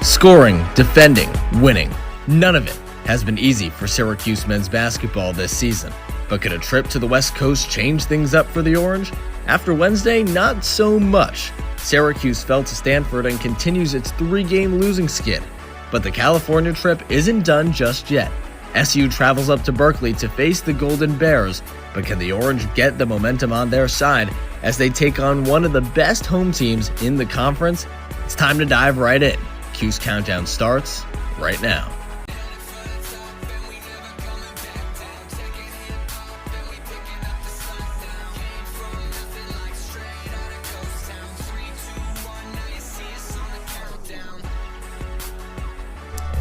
Scoring, defending, winning. None of it has been easy for Syracuse men's basketball this season. But could a trip to the West Coast change things up for the Orange? After Wednesday, not so much. Syracuse fell to Stanford and continues its 3-game losing skid. But the California trip isn't done just yet. SU travels up to Berkeley to face the Golden Bears, but can the Orange get the momentum on their side as they take on one of the best home teams in the conference? It's time to dive right in. Cuse Countdown starts right now.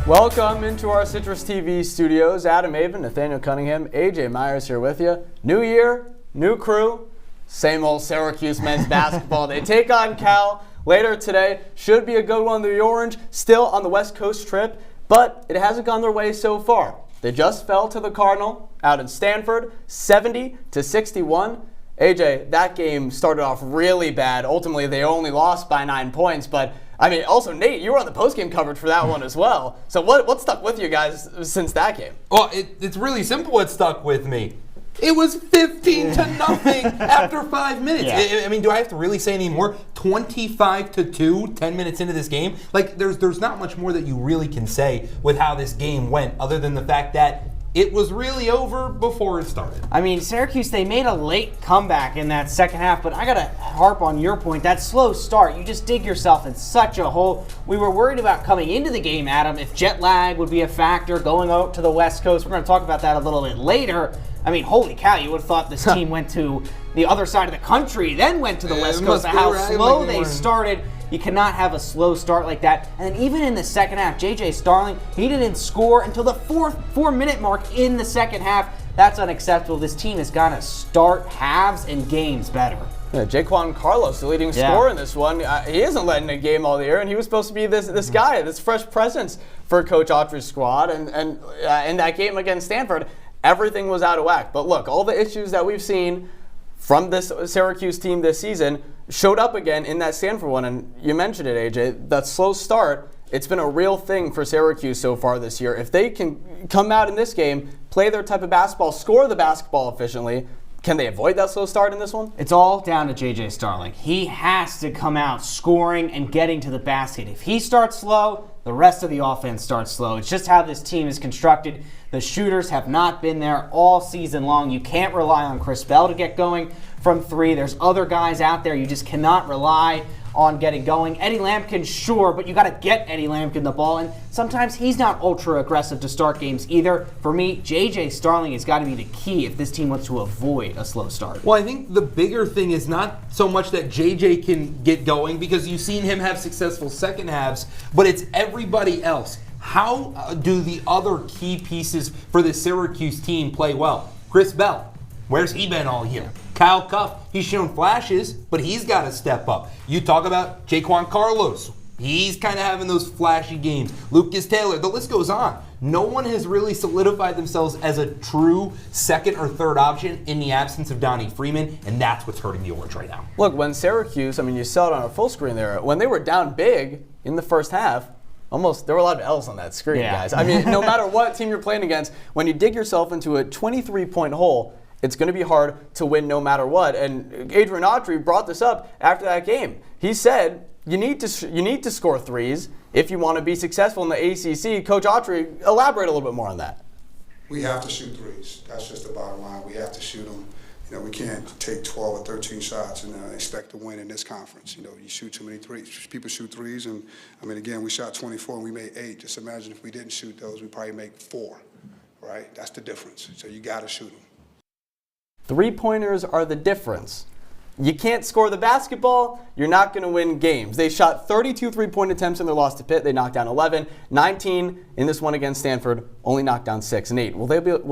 Welcome into our CitrusTV studios. Avin, Nathaniel, Cunningham, AJ Myers here with you. New year, new crew, same old Syracuse men's basketball. They take on Cal later today. Should be a good one. The Orange still on the West Coast trip, but it hasn't gone their way so far. They just fell to the Cardinal out in Stanford, 70-61. AJ, that game started off really bad. Ultimately, they only lost by 9 points, but I mean, also, Nate, you were on the postgame coverage for that one as well. So what stuck with you guys since that game? Well, it's really simple what stuck with me. It was 15-0 after 5 minutes. Yeah. I mean, do I have to really say any more? 25-2, 10 minutes into this game? Like, there's not much more that you really can say with how this game went, other than the fact that it was really over before it started. I mean, Syracuse, they made a late comeback in that second half, but I got to harp on your point. That slow start, you just dig yourself in such a hole. We were worried about coming into the game, Adam, if jet lag would be a factor going out to the West Coast. We're going to talk about that a little bit later. I mean, holy cow, you would have thought this team went to the other side of the country, then went to the West Coast. How slow they started. You cannot have a slow start like that. And then even in the second half, J.J. Starling, he didn't score until the 4-minute mark in the second half. That's unacceptable. This team has got to start halves and games better. Yeah, Jaquan Carlos, the leading scorer in this one. He isn't letting a game all year, and he was supposed to be this guy, this fresh presence for Coach Autry's squad. And in that game against Stanford, everything was out of whack. But look, all the issues that we've seen from this Syracuse team this season showed up again in that Stanford one. And you mentioned it, AJ, that slow start, it's been a real thing for Syracuse so far this year. If they can come out in this game, play their type of basketball, score the basketball efficiently, can they avoid that slow start in this one? It's all down to J.J. Starling. He has to come out scoring and getting to the basket. If he starts slow, the rest of the offense starts slow. It's just how this team is constructed. The shooters have not been there all season long. You can't rely on Chris Bell to get going from three. There's other guys out there. You just cannot rely on getting going. Eddie Lampkin, sure, but you got to get Eddie Lampkin the ball, and sometimes he's not ultra aggressive to start games either. For me, J.J. Starling has got to be the key if this team wants to avoid a slow start. Well, I think the bigger thing is not so much that J.J. can get going, because you've seen him have successful second halves, but it's everybody else. How do the other key pieces for the Syracuse team play well? Chris Bell, where's he been all year? Kyle Cuff, he's shown flashes, but he's got to step up. You talk about Jaquan Carlos. He's kind of having those flashy games. Lucas Taylor, the list goes on. No one has really solidified themselves as a true second or third option in the absence of Donnie Freeman, and that's what's hurting the Orange right now. Look, when Syracuse, I mean, you saw it on a full screen there, when they were down big in the first half, there were a lot of L's on that screen, guys. I mean, no matter what team you're playing against, when you dig yourself into a 23-point hole, it's going to be hard to win no matter what. And Adrian Autry brought this up after that game. He said, you need to score threes if you want to be successful in the ACC. Coach Autry, elaborate a little bit more on that. We have to shoot threes. That's just the bottom line. We have to shoot them. You know, we can't take 12 or 13 shots and expect to win in this conference. You know, you shoot too many threes. People shoot threes, and I mean, again, we shot 24 and we made 8. Just imagine if we didn't shoot those, we'd probably make 4, right? That's the difference. So you got to shoot them. Three-pointers are the difference. You can't score the basketball, you're not going to win games. They shot 32 three-point attempts in their loss to Pitt. They knocked down 11. 19 in this one against Stanford, only knocked down 6. And 8. Will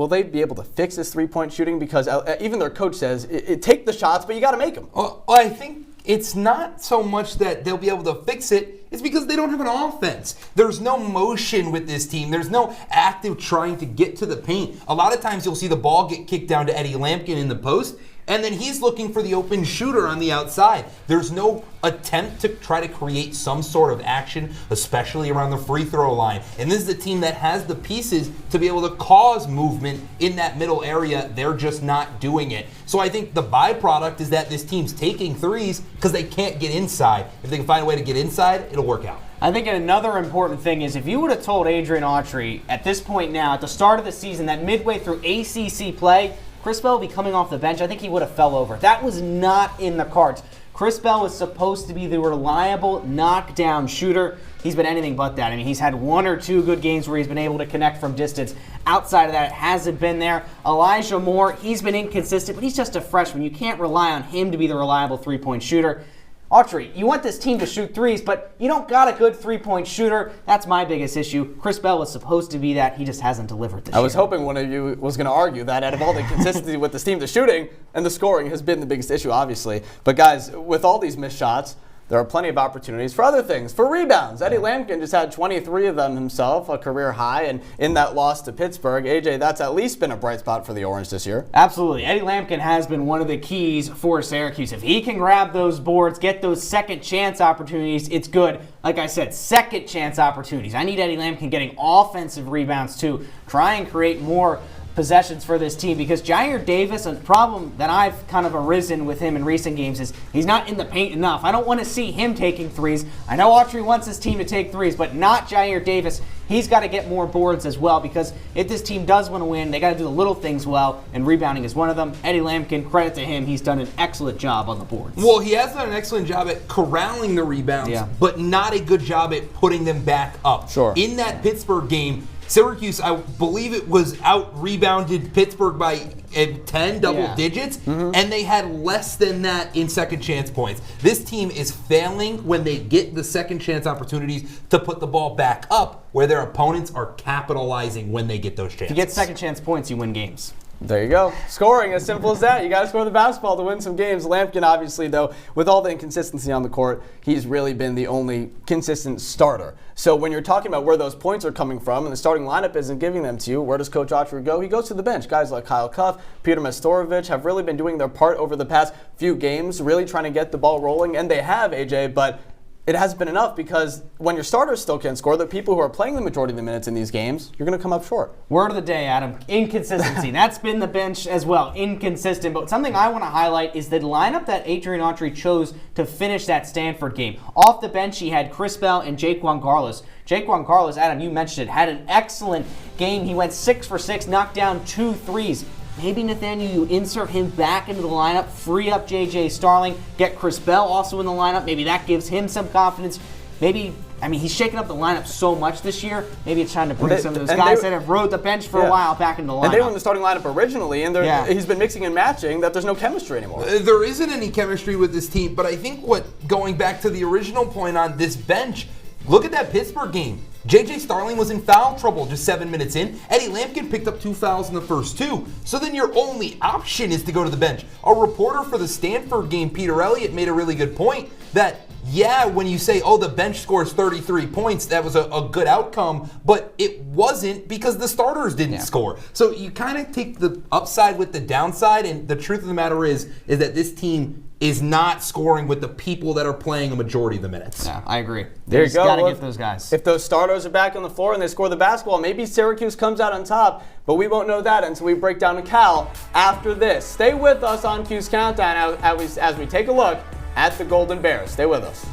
they be able to fix this three-point shooting? Because even their coach says, take the shots, but you got to make them. Well, I think it's not so much that they'll be able to fix it. It's because they don't have an offense. There's no motion with this team. There's no active trying to get to the paint. A lot of times you'll see the ball get kicked down to Eddie Lampkin in the post, and then he's looking for the open shooter on the outside. There's no attempt to try to create some sort of action, especially around the free throw line. And this is a team that has the pieces to be able to cause movement in that middle area. They're just not doing it. So I think the byproduct is that this team's taking threes because they can't get inside. If they can find a way to get inside, it'll work out. I think another important thing is if you would have told Adrian Autry at this point now, at the start of the season, that midway through ACC play, Chris Bell will be coming off the bench, I think he would have fell over. That was not in the cards. Chris Bell was supposed to be the reliable knockdown shooter. He's been anything but that. I mean, he's had 1 or 2 good games where he's been able to connect from distance. Outside of that, it hasn't been there. Elijah Moore, he's been inconsistent, but he's just a freshman. You can't rely on him to be the reliable three-point shooter. Autry, you want this team to shoot threes, but you don't got a good three-point shooter. That's my biggest issue. Chris Bell was supposed to be that. He just hasn't delivered this year. I was hoping one of you was going to argue that out of all the consistency with this team, the shooting and the scoring has been the biggest issue, obviously. But guys, with all these missed shots, there are plenty of opportunities for other things, for rebounds. Eddie Lampkin just had 23 of them himself, a career high, and in that loss to Pittsburgh, AJ, that's at least been a bright spot for the Orange this year. Absolutely. Eddie Lampkin has been one of the keys for Syracuse. If he can grab those boards, get those second chance opportunities, it's good. Like I said, second chance opportunities. I need Eddie Lampkin getting offensive rebounds too. Try and create more possessions for this team, because Jair Davis, a problem that I've kind of arisen with him in recent games is he's not in the paint enough. I don't want to see him taking threes. I know Autry wants his team to take threes, but not Jair Davis. He's got to get more boards as well, because if this team does want to win, they got to do the little things well, and rebounding is one of them. Eddie Lampkin, credit to him, he's done an excellent job on the boards. Well, he has done an excellent job at corralling the rebounds, but not a good job at putting them back up. Sure. In that Pittsburgh game, Syracuse, I believe it was out-rebounded Pittsburgh by 10 double digits, and they had less than that in second chance points. This team is failing when they get the second chance opportunities to put the ball back up, where their opponents are capitalizing when they get those chances. If you get second chance points, you win games. There you go. Scoring, as simple as that. You got to score the basketball to win some games. Lampkin, obviously, though, with all the inconsistency on the court, he's really been the only consistent starter. So when you're talking about where those points are coming from and the starting lineup isn't giving them to you, where does Coach Autry go? He goes to the bench. Guys like Kyle Cuff, Peter Mastorovich have really been doing their part over the past few games, really trying to get the ball rolling, and they have, AJ, but it hasn't been enough, because when your starters still can't score, the people who are playing the majority of the minutes in these games, you're going to come up short. Word of the day, Adam. Inconsistency. That's been the bench as well. Inconsistent. But something I want to highlight is the lineup that Adrian Autry chose to finish that Stanford game. Off the bench, he had Chris Bell and Jaquan Carlos. Jaquan Carlos, Adam, you mentioned it, had an excellent game. He went 6 for 6, knocked down 2 threes. Maybe, Nathaniel, you insert him back into the lineup, free up J.J. Starling, get Chris Bell also in the lineup. Maybe that gives him some confidence. Maybe, I mean, he's shaken up the lineup so much this year. Maybe it's time to bring some of those guys that have rode the bench for a while back into the lineup. And they were in the starting lineup originally, and he's been mixing and matching that there's no chemistry anymore. There isn't any chemistry with this team, but I think going back to the original point on this bench, look at that Pittsburgh game. J.J. Starling was in foul trouble just 7 minutes in. Eddie Lampkin picked up 2 fouls in the first 2. So then your only option is to go to the bench. A reporter for the Stanford game, Peter Elliott, made a really good point that, when you say, the bench scores 33 points, that was a good outcome, but it wasn't, because the starters didn't score. So you kind of take the upside with the downside, and the truth of the matter is that this team is not scoring with the people that are playing a majority of the minutes. Yeah, I agree. There you go. Got to get those guys. If those starters are back on the floor and they score the basketball, maybe Syracuse comes out on top, but we won't know that until we break down to Cal after this. Stay with us on Cuse Countdown as we take a look at the Golden Bears. Stay with us.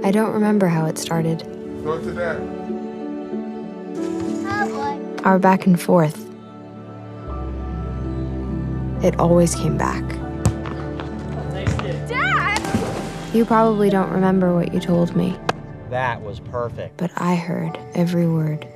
I don't remember how it started. Go to that. Our back and forth. It always came back. Dad! You probably don't remember what you told me, That was perfect. but I heard every word.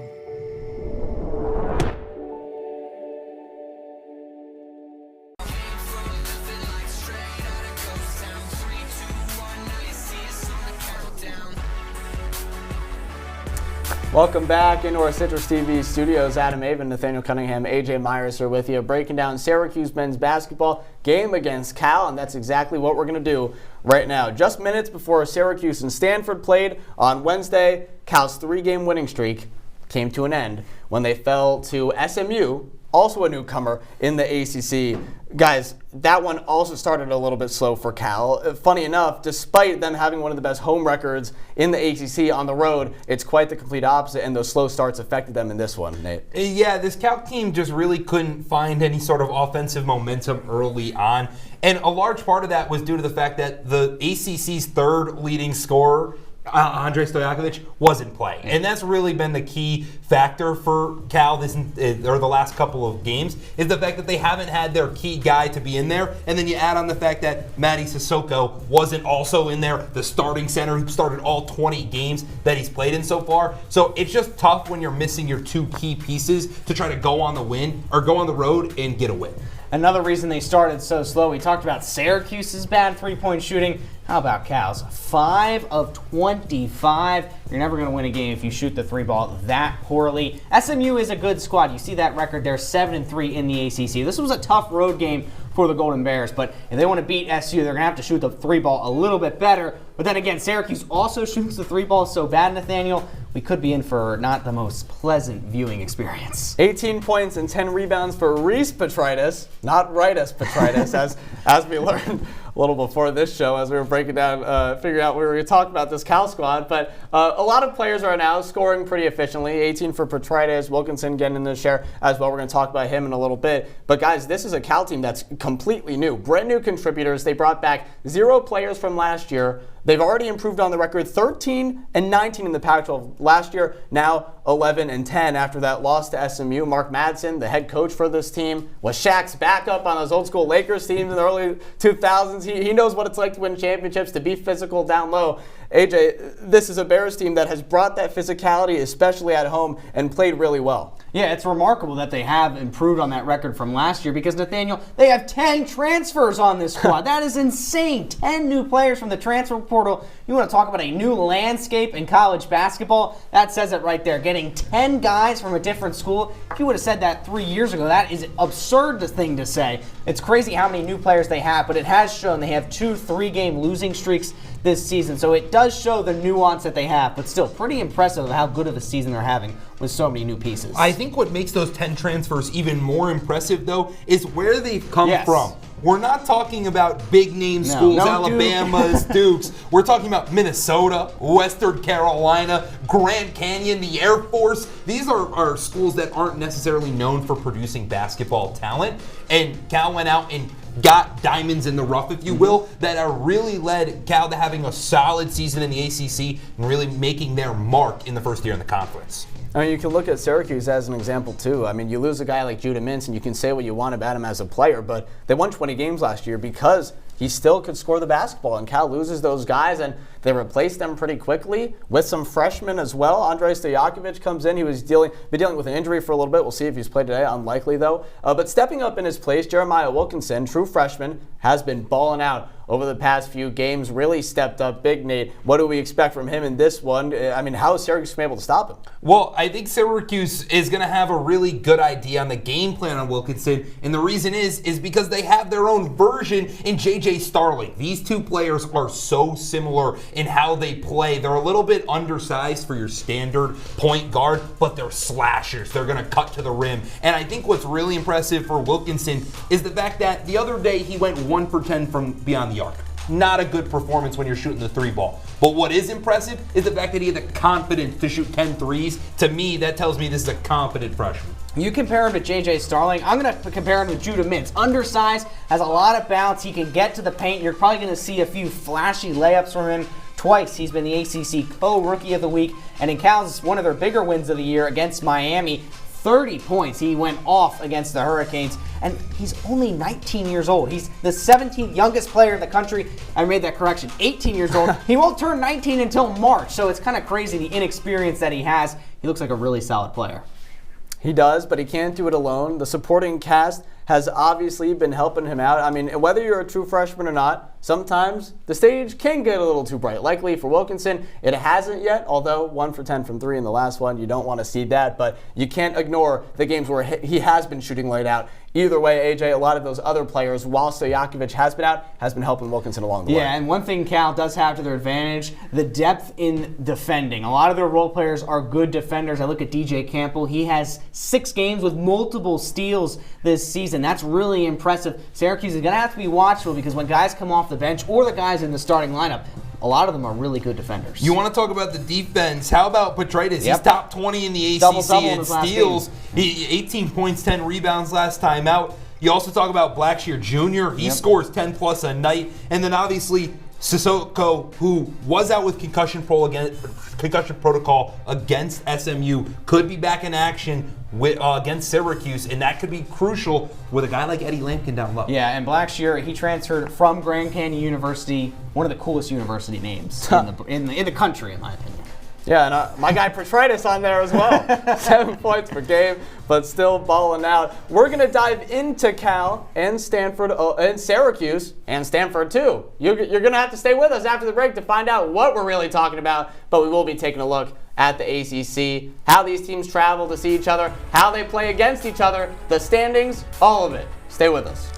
Welcome back into our Citrus TV studios. Adam, Avin, Nathaniel, Cunningham, AJ Myers here with you, breaking down Syracuse men's basketball game against Cal, and that's exactly what we're going to do right now. Just minutes before Syracuse and Stanford played on Wednesday, Cal's 3-game winning streak came to an end when they fell to SMU, also a newcomer in the ACC. Guys, that one also started a little bit slow for Cal. Funny enough, despite them having one of the best home records in the ACC on the road, it's quite the complete opposite, and those slow starts affected them in this one, Nate. Yeah, this Cal team just really couldn't find any sort of offensive momentum early on. And a large part of that was due to the fact that the ACC's third leading scorer, Andre Stojakovic, wasn't playing. And that's really been the key factor for Cal the last couple of games, is the fact that they haven't had their key guy to be in there. And then you add on the fact that Mady Sissoko wasn't also in there, the starting center who started all 20 games that he's played in so far. So it's just tough when you're missing your two key pieces to try to go on the road and get a win. Another reason they started so slow, we talked about Syracuse's bad three-point shooting. How about Cal's? 5 of 25. You're never going to win a game if you shoot the three ball that poorly. SMU is a good squad. You see that record. They're 7-3 in the ACC. This was a tough road game for the Golden Bears, but if they want to beat SU, they're going to have to shoot the three ball a little bit better. But then again, Syracuse also shoots the three ball so bad, Nathaniel, we could be in for not the most pleasant viewing experience. 18 points and 10 rebounds for Reese Petritis, not Rightus Petritis, as we learned a little before this show as we were breaking down, figuring out we were going to talk about this Cal squad. But a lot of players are now scoring pretty efficiently. 18 for Petritis, Wilkinson getting in the share as well. We're going to talk about him in a little bit. But guys, this is a Cal team that's completely new. Brand new contributors. They brought back 0 players from last year. They've already improved on the record, 13 and 19 in the Pac-12 last year, now 11 and 10 after that loss to SMU. Mark Madsen, the head coach for this team, was Shaq's backup on those old school Lakers teams in the early 2000s. He knows what it's like to win championships, to be physical down low. AJ, this is a Bears team that has brought that physicality, especially at home, and played really well. Yeah, it's remarkable that they have improved on that record from last year because, Nathaniel, they have 10 transfers on this squad. That is insane. 10 new players from the transfer portal. You want to talk about a new landscape in college basketball? That says it right there. Getting 10 guys from a different school. If you would have said that 3 years ago, that is an absurd thing to say. It's crazy how many new players they have, but it has shown they have 2 3-game losing streaks this season. So it does show the nuance that they have, but still pretty impressive of how good of a season they're having with so many new pieces. I think what makes those 10 transfers even more impressive, though, is where they've come from. We're not talking about big-name schools, Alabama's, Dukes. We're talking about Minnesota, Western Carolina, Grand Canyon, the Air Force. These are schools that aren't necessarily known for producing basketball talent. And Cal went out and got diamonds in the rough, if you will, that are really led Cal to having a solid season in the ACC and really making their mark in the first year in the conference. I mean, you can look at Syracuse as an example, too. I mean, you lose a guy like Judah Mintz, and you can say what you want about him as a player, but they won 20 games last year because he still could score the basketball, and Cal loses those guys, and they replace them pretty quickly with some freshmen as well. Andre Stojakovic comes in. He was been dealing with an injury for a little bit. We'll see if he's played today. Unlikely, though. But stepping up in his place, Jeremiah Wilkinson, true freshman, has been balling out over the past few games, really stepped up big. Nate, what do we expect from him in this one? I mean, how is Syracuse able to stop him? Well, I think Syracuse is going to have a really good idea on the game plan on Wilkinson, and the reason is because they have their own version in J.J. Starling. These two players are so similar in how they play. They're a little bit undersized for your standard point guard, but they're slashers. They're going to cut to the rim. And I think what's really impressive for Wilkinson is the fact that the other day he went 1 for 10 from beyond the arc. Not a good performance when you're shooting the three ball. But what is impressive is the fact that he had the confidence to shoot 10 threes. To me, that tells me this is a confident freshman. You compare him to J.J. Starling. I'm going to compare him to Judah Mintz. Undersized, has a lot of bounce. He can get to the paint. You're probably going to see a few flashy layups from him. Twice he's been the ACC co-rookie of the week. And in Cal's one of their bigger wins of the year against Miami, 30 points. He went off against the Hurricanes, and he's only 19 years old. He's the 17th youngest player in the country. I made that correction, 18 years old. He won't turn 19 until March, so it's kind of crazy the inexperience that he has. He looks like a really solid player. He does, but he can't do it alone. The supporting cast has obviously been helping him out. I mean, whether you're a true freshman or not, sometimes the stage can get a little too bright. Likely for Wilkinson, it hasn't yet, although 1 for 10 from 3 in the last one. You don't want to see that, but you can't ignore the games where he has been shooting light out. Either way, AJ, a lot of those other players, while Stojakovic has been out, has been helping Wilkinson along the way. Yeah, and one thing Cal does have to their advantage, the depth in defending. A lot of their role players are good defenders. I look at DJ Campbell. He has 6 games with multiple steals this season. That's really impressive. Syracuse is going to have to be watchful because when guys come off the bench or the guys in the starting lineup, a lot of them are really good defenders. You want to talk about the defense? How about Petraitis? Yep. He's top 20 in the ACC Double-double in in his last steals. 18 points, 10 rebounds last time out. You also talk about Blackshear Jr. He scores 10 plus a night. And then obviously Sissoko, who was out with concussion protocol against SMU, could be back in action against Syracuse, and that could be crucial with a guy like Eddie Lampkin down low. Yeah, and Blackshear, he transferred from Grand Canyon University, one of the coolest university names in the country, in my opinion. Yeah, and my guy Petraitis on there as well. 7 points per game, but still balling out. We're going to dive into Cal and Stanford and Syracuse and Stanford too. You're going to have to stay with us after the break to find out what we're really talking about, but we will be taking a look at the ACC, how these teams travel to see each other, how they play against each other, the standings, all of it. Stay with us.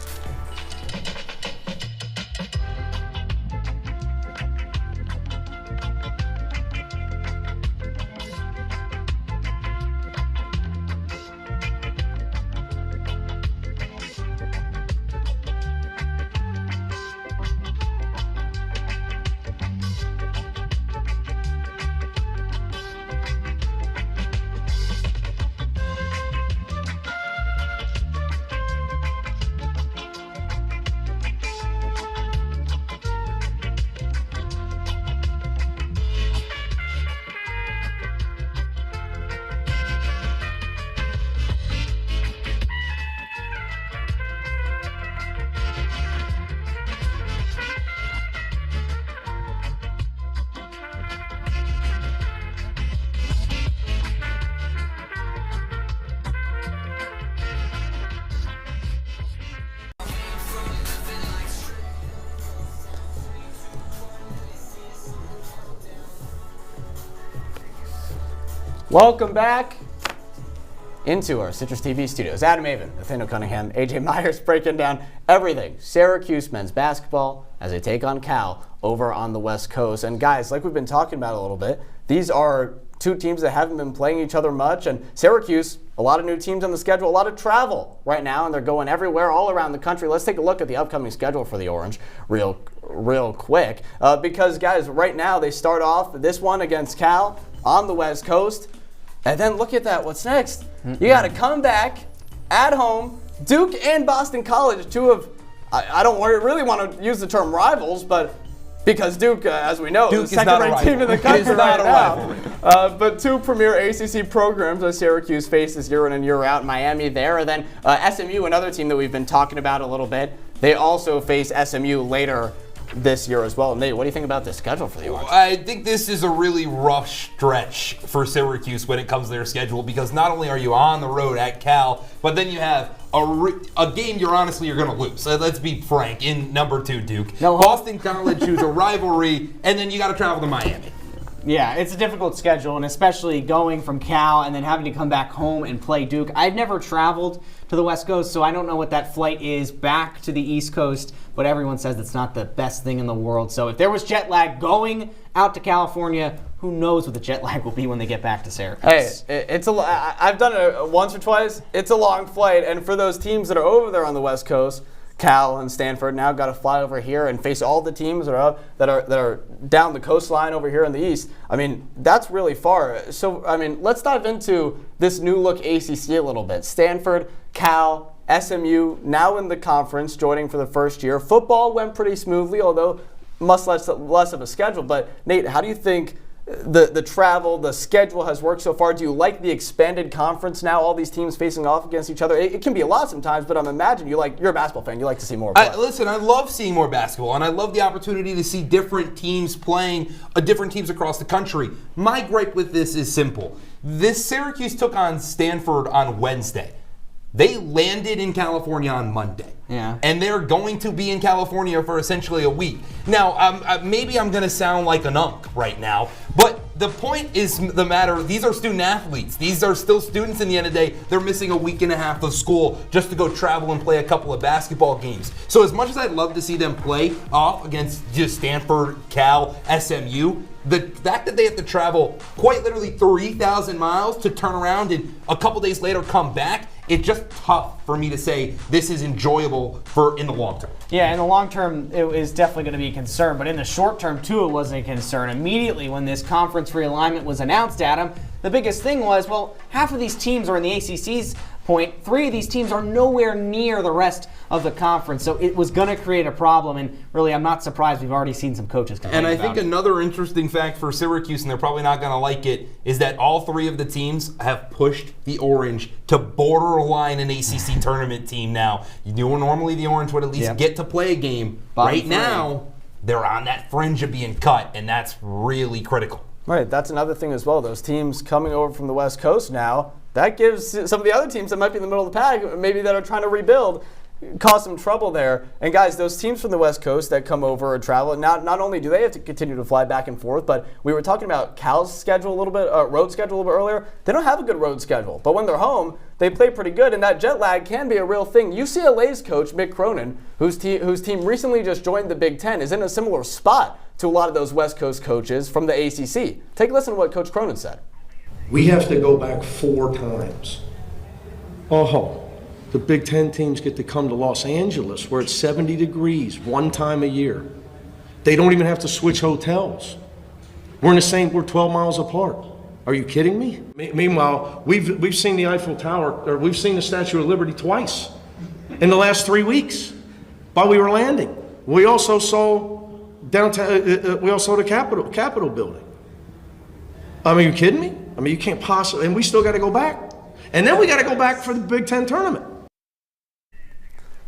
Welcome back into our Citrus TV studios. Adam Avin, Nathaniel Cunningham, AJ Myers breaking down everything Syracuse men's basketball as they take on Cal over on the West Coast. And guys, like we've been talking about a little bit, these are two teams that haven't been playing each other much. And Syracuse, a lot of new teams on the schedule, a lot of travel right now, and they're going everywhere all around the country. Let's take a look at the upcoming schedule for the Orange real quick. Because, guys, right now they start off this one against Cal on the West Coast. And then look at that. What's next? You got to come back at home. Duke and Boston College, two of, I don't really want to use the term rivals, but because Duke, as we know, is the second-ranked team in the country right now. But two premier ACC programs that Syracuse faces year in and year out. Miami there, and then SMU, another team that we've been talking about a little bit. They also face SMU later this year as well. Nate, what do you think about the schedule for the Orange? I think this is a really rough stretch for Syracuse when it comes to their schedule, because not only are you on the road at Cal, but then you have a game you're going to lose. Let's be frank, in number 2 Duke. No, Boston College, who's a rivalry, and then you got to travel to Miami. Yeah, it's a difficult schedule, and especially going from Cal and then having to come back home and play Duke. I've never traveled to the West Coast, so I don't know what that flight is back to the East Coast, but everyone says it's not the best thing in the world. So if there was jet lag going out to California, who knows what the jet lag will be when they get back to Syracuse. Hey, I've done it once or twice. It's a long flight, and for those teams that are over there on the West Coast, Cal and Stanford now got to fly over here and face all the teams that are down the coastline over here in the East. I mean, that's really far. So, I mean, let's dive into this new look ACC a little bit. Stanford, Cal, SMU, now in the conference, joining for the first year. Football went pretty smoothly, although much less of a schedule. But, Nate, how do you think the travel, the schedule has worked so far? Do you like the expanded conference now, all these teams facing off against each other? It can be a lot sometimes, but I'm imagining you're a basketball fan. You like to see more play. Listen, I love seeing more basketball, and I love the opportunity to see different teams playing different teams across the country. My gripe with this is simple. This Syracuse took on Stanford on Wednesday. They landed in California on Monday. Yeah. And they're going to be in California for essentially a week. Now, maybe I'm going to sound like an unk right now, but the point is the matter, these are student athletes. These are still students in the end of the day. They're missing a week and a half of school just to go travel and play a couple of basketball games. So as much as I'd love to see them play off against just Stanford, Cal, SMU, the fact that they have to travel quite literally 3,000 miles to turn around and a couple days later come back, it's just tough for me to say this is enjoyable for in the long term. Yeah, in the long term, it is definitely going to be a concern, but in the short term, too, it wasn't a concern. Immediately when this conference realignment was announced, Adam, the biggest thing was, well, half of these teams are in the ACC's point. 3 of these teams are nowhere near the rest of the conference, so it was going to create a problem, and really, I'm not surprised. We've already seen some coaches complain And I about think it. another interesting fact for Syracuse, and they're probably not going to like it, is that all 3 of the teams have pushed the Orange to borderline an ACC tournament team now. Normally the Orange would at least get to play a game. Bottom Right 3. Now, they're on that fringe of being cut, and that's really critical. Right, that's another thing as well. Those teams coming over from the West Coast now, that gives some of the other teams that might be in the middle of the pack, maybe that are trying to rebuild, cause some trouble there. And guys, those teams from the West Coast that come over or travel, not only do they have to continue to fly back and forth, but we were talking about Cal's schedule a little bit, road schedule a little bit earlier. They don't have a good road schedule, but when they're home, they play pretty good, and that jet lag can be a real thing. UCLA's coach, Mick Cronin, whose team recently just joined the Big Ten, is in a similar spot to a lot of those West Coast coaches from the ACC. Take a listen to what Coach Cronin said. We have to go back 4 times. Oh, the Big Ten teams get to come to Los Angeles where it's 70 degrees 1 time a year. They don't even have to switch hotels. We're 12 miles apart. Are you kidding me? Meanwhile, we've seen the Eiffel Tower, or we've seen the Statue of Liberty twice in the last 3 weeks while we were landing. We also saw downtown. We also saw the Capitol building. I mean, are you kidding me? I mean, you can't possibly. And we still got to go back, and then we got to go back for the Big Ten tournament.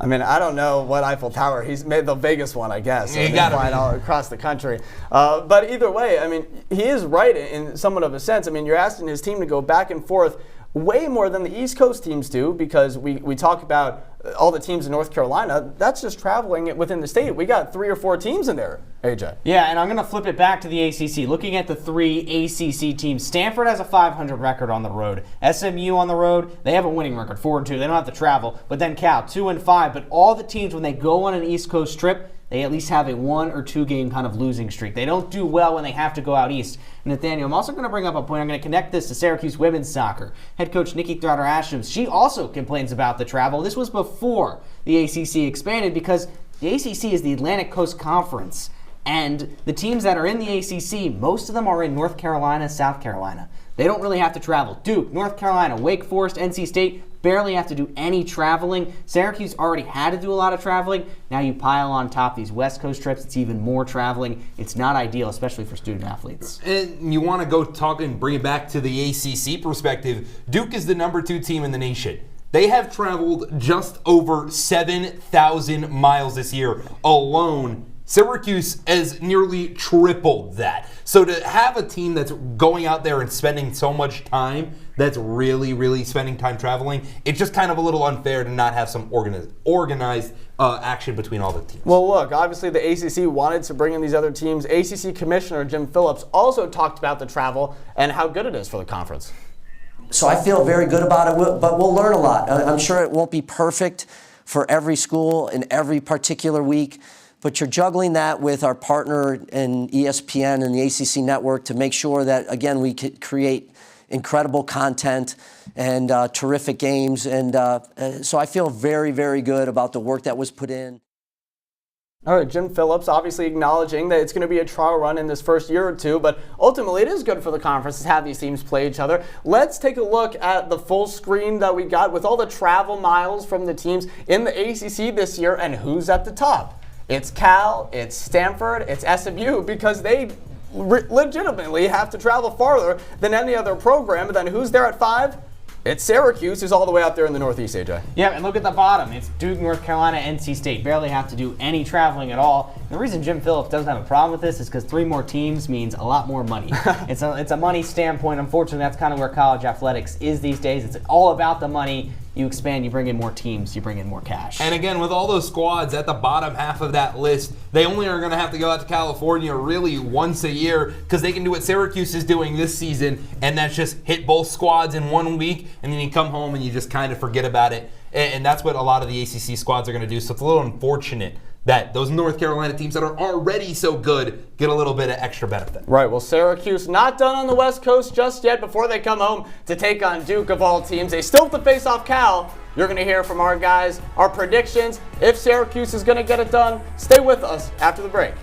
I mean, I don't know what Eiffel Tower. He's made the Vegas one, I guess. You got flying all across the country. But either way, I mean, he is right in somewhat of a sense. I mean, you're asking his team to go back and forth way more than the East Coast teams do, because we talk about all the teams in North Carolina. That's just traveling within the state. We got 3 or 4 teams in there, AJ. Yeah, and I'm going to flip it back to the ACC. Looking at the 3 ACC teams, Stanford has a 500 record on the road. SMU on the road, they have a winning record, 4-2. They don't have to travel. But then Cal, 2-5. But all the teams, when they go on an East Coast trip, they at least have a 1 or 2 game kind of losing streak. They don't do well when they have to go out east. Nathaniel, I'm also going to bring up a point. I'm going to connect this to Syracuse women's soccer. Head coach Nikki Throtter-Ashams, she also complains about the travel. This was before the ACC expanded, because the ACC is the Atlantic Coast Conference. And the teams that are in the ACC, most of them are in North Carolina, South Carolina. They don't really have to travel. Duke, North Carolina, Wake Forest, NC State barely have to do any traveling. Syracuse already had to do a lot of traveling. Now you pile on top these West Coast trips, it's even more traveling. It's not ideal, especially for student athletes. And you want to go talk and bring it back to the ACC perspective. Duke is the number 2 team in the nation. They have traveled just over 7,000 miles this year alone. Syracuse has nearly tripled that. So to have a team that's going out there and spending so much time, that's really spending time traveling, it's just kind of a little unfair to not have some organized action between all the teams. Well, look, obviously the ACC wanted to bring in these other teams. ACC Commissioner Jim Phillips also talked about the travel and how good it is for the conference. So I feel very good about it, but we'll learn a lot. I'm sure it won't be perfect for every school in every particular week, but you're juggling that with our partner in ESPN and the ACC network to make sure that, again, we could create incredible content and terrific games. And so I feel very good about the work that was put in. All right, Jim Phillips obviously acknowledging that it's going to be a trial run in this first year or 2, but ultimately it is good for the conference to have these teams play each other. Let's take a look at the full screen that we got with all the travel miles from the teams in the ACC this year and who's at the top. It's Cal, it's Stanford, it's SMU, because they legitimately have to travel farther than any other program. And then who's there at 5? It's Syracuse, who's all the way out there in the Northeast, AJ. Yeah, and look at the bottom. It's Duke, North Carolina, NC State. Barely have to do any traveling at all. And the reason Jim Phillips doesn't have a problem with this is because 3 more teams means a lot more money. It's a money standpoint. Unfortunately, that's kind of where college athletics is these days. It's all about the money. you expand, you bring in more teams, you bring in more cash. And again, with all those squads at the bottom half of that list, they only are going to have to go out to California really once a year because they can do what Syracuse is doing this season, and that's just hit both squads in 1 week, and then you come home and you just kind of forget about it. And that's what a lot of the ACC squads are going to do. So it's a little unfortunate that those North Carolina teams that are already so good get a little bit of extra benefit. Right, well, Syracuse not done on the West Coast just yet before they come home to take on Duke of all teams. They still have to face off Cal. You're going to hear from our guys, our predictions. If Syracuse is going to get it done, stay with us after the break.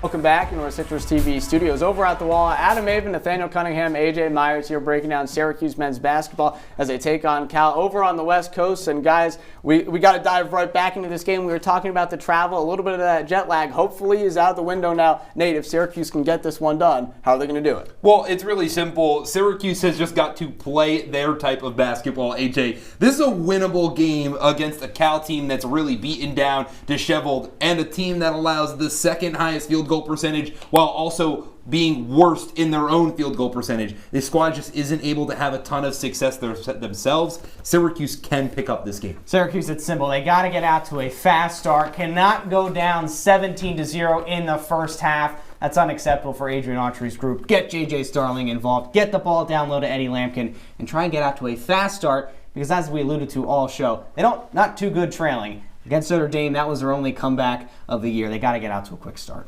Welcome back into our CitrusTV studios. Over at the wall, Adam, Avin, Nathaniel, Cunningham, AJ Myers here breaking down Syracuse men's basketball as they take on Cal over on the West Coast. And guys, we got to dive right back into this game. We were talking about the travel, a little bit of that jet lag hopefully is out the window now. Nate, if Syracuse can get this one done, how are they going to do it? Well, it's really simple. Syracuse has just got to play their type of basketball, AJ. This is a winnable game against a Cal team that's really beaten down, disheveled, and a team that allows the second highest field goal percentage while also being worst in their own field goal percentage. This squad just isn't able to have a ton of success themselves. Syracuse can pick up this game. Syracuse, it's simple. They got to get out to a fast start. Cannot go down 17-0 in the first half. That's unacceptable for Adrian Autry's group. Get J.J. Starling involved. Get the ball down low to Eddie Lampkin and try and get out to a fast start because, as we alluded to all show, they not too good trailing. Against Notre Dame, that was their only comeback of the year. They got to get out to a quick start.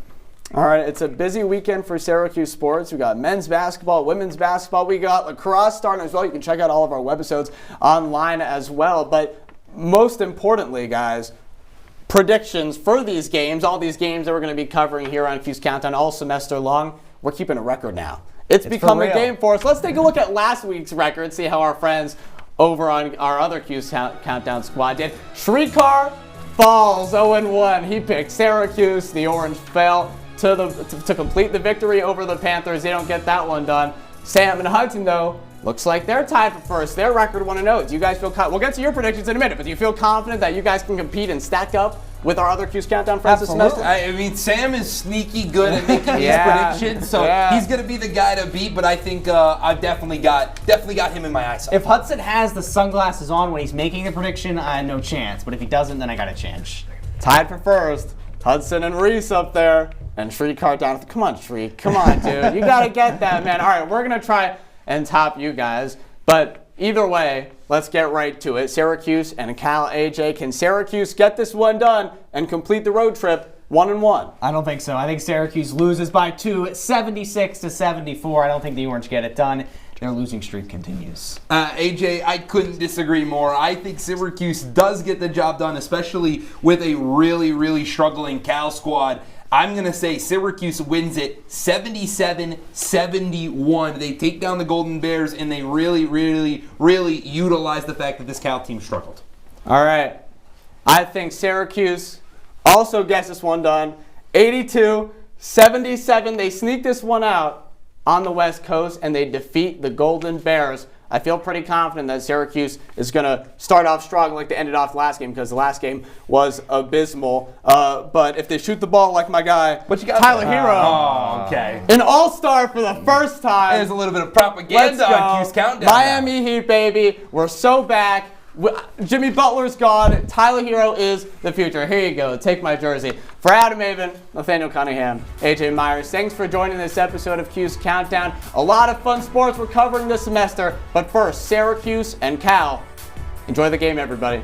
All right, it's a busy weekend for Syracuse sports. We got men's basketball, women's basketball. We got lacrosse starting as well. You can check out all of our webisodes online as well. But most importantly, guys, predictions for these games, all these games that we're going to be covering here on Cuse Countdown all semester long. We're keeping a record now. It's become a game for us. Let's take a look at last week's record, see how our friends over on our other Cuse Countdown squad did. Shrikar Falls 0-1. He picked Syracuse. The Orange fell to complete the victory over the Panthers. They don't get that one done. Sam and Hudson, though, looks like they're tied for first. Their record 1-0. Do you guys feel we'll get to your predictions in a minute, but do you feel confident that you guys can compete and stack up with our other Cuse Countdown friends this semester? I mean, Sam is sneaky good at making these predictions, so he's going to be the guy to beat, but I think I've definitely got him in my eyesight. If Hudson has the sunglasses on when he's making the prediction, I have no chance, but if he doesn't, then I got a chance. Tied for first. Hudson and Reese up there. And Shrikar down. Come on, Shreek. Come on, dude. You got to get that, man. All right, we're going to try and top you guys. But either way, let's get right to it. Syracuse and Cal, AJ. Can Syracuse get this one done and complete the road trip 1-1? I don't think so. I think Syracuse loses by 2, 76-74. I don't think the Orange get it done. Their losing streak continues. AJ, I couldn't disagree more. I think Syracuse does get the job done, especially with a really, really struggling Cal squad. I'm going to say Syracuse wins it 77-71. They take down the Golden Bears, and they really, really, really utilize the fact that this Cal team struggled. All right. I think Syracuse also gets this one done. 82-77. They sneak this one out on the West Coast, and they defeat the Golden Bears. I feel pretty confident that Syracuse is going to start off strong like they ended off the last game because the last game was abysmal. But if they shoot the ball like my guy, Tyler Hero, an all-star for the first time. There's a little bit of propaganda on Cuse Countdown. Miami Heat, baby. We're so back. Jimmy Butler's gone. Tyler Hero is the future. Here you go. Take my jersey. For Adam Avin, Nathaniel Cunningham, AJ Myers, thanks for joining this episode of Cuse Countdown. A lot of fun sports we're covering this semester. But first, Syracuse and Cal. Enjoy the game, everybody.